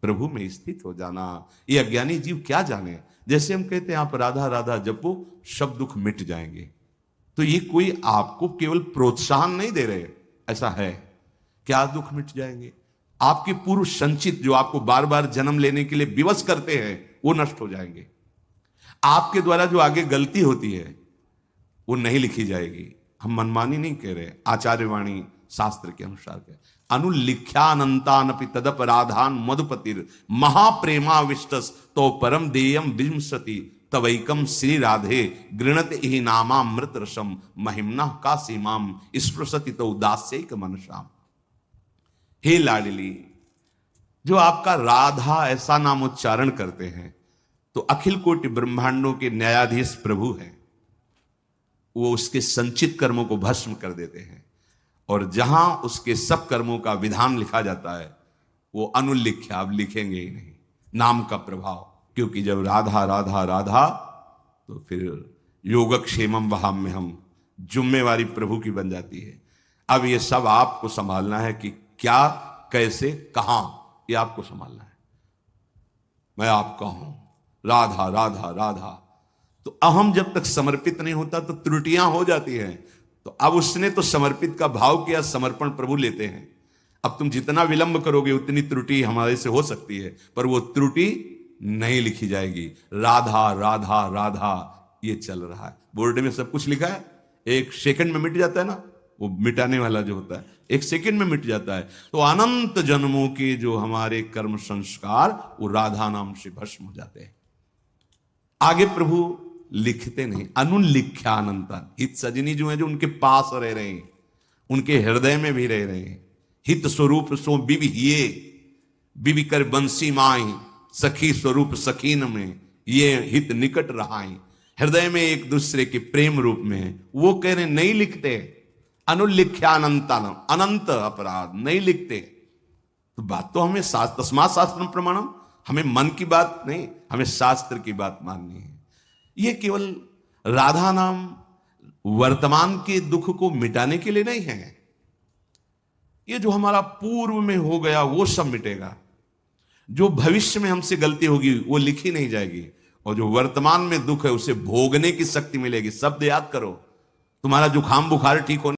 प्रभु में स्थित हो जाना। ये अज्ञानी जीव क्या जाने। जैसे हम कहते हैं आप राधा राधा जपो, सब दुख मिट जाएंगे, तो ये कोई आपको केवल प्रोत्साहन नहीं दे रहे, ऐसा है क्या दुख मिट जाएंगे? आपके पूर्व संचित जो आपको बार बार जन्म लेने के लिए विवश करते हैं वो नष्ट हो जाएंगे। आपके द्वारा जो आगे गलती होती है वो नहीं लिखी जाएगी। हम मनमानी नहीं कह रहे, आचार्यवाणी शास्त्र के अनुसार कह, अनुलिख्यानंतानपि तदपराधान मधुपतिर महाप्रेमाविष्टस तो परम देयम विंशति तवैकम श्री राधे गृणत ही नामामृत रसम महिमना का सीमाम स्पृशति तो उदास्यक मनसाम। हे लाडली, जो आपका राधा ऐसा नाम उच्चारण करते हैं तो अखिल कोटि ब्रह्मांडों के न्यायाधीश प्रभु हैं, वो उसके संचित कर्मों को भस्म कर देते हैं। और जहां उसके सब कर्मों का विधान लिखा जाता है वो अनुल्लिख्य, आप लिखेंगे ही नहीं, नाम का प्रभाव। क्योंकि जब राधा राधा राधा तो फिर योगक्षेमम वहां में हम जुम्मेवारी प्रभु की बन जाती है। अब ये सब आपको संभालना है कि क्या, कैसे, कहां, ये आपको संभालना है। मैं आपका हूं, राधा राधा राधा। तो अहम जब तक समर्पित नहीं होता तो त्रुटियां हो जाती हैं। तो अब उसने तो समर्पित का भाव किया, समर्पण प्रभु लेते हैं। अब तुम जितना विलंब करोगे उतनी त्रुटि हमारे से हो सकती है, पर वो त्रुटि नहीं लिखी जाएगी। राधा राधा राधा ये चल रहा है, बोर्ड में सब कुछ लिखा है, एक सेकंड में मिट जाता है ना, वो मिटाने वाला जो होता है एक सेकंड में मिट जाता है। तो अनंत जन्मों के जो हमारे कर्म संस्कार वो राधा नाम से भस्म हो जाते हैं। आगे प्रभु लिखते नहीं, अनुलिख्यानंतन। हित सजनी जो है, जो उनके पास रह रहे हैं, उनके हृदय में भी रह रहे हैं। हित स्वरूप सो बिविहिये, बिवि कर बंसी माई, सखी स्वरूप सखीन में ये हित निकट रहाई। हृदय में एक दूसरे के प्रेम रूप में है। वो कह रहे नहीं लिखते, अनुलिख्यानंतन, अनंत अपराध नहीं लिखते। तो बात तो हमें तस्मात् शास्त्रम प्रमाणम, हमें मन की बात नहीं, हमें शास्त्र की बात माननी है। ये केवल राधा नाम वर्तमान के दुख को मिटाने के लिए नहीं है। ये जो हमारा पूर्व में हो गया वो सब मिटेगा। जो भविष्य में हमसे गलती होगी वो लिखी नहीं जाएगी, और जो वर्तमान में दुख है उसे भोगने की शक्ति मिलेगी। शब्द याद करो, तुम्हारा जुकाम बुखार ठीक होने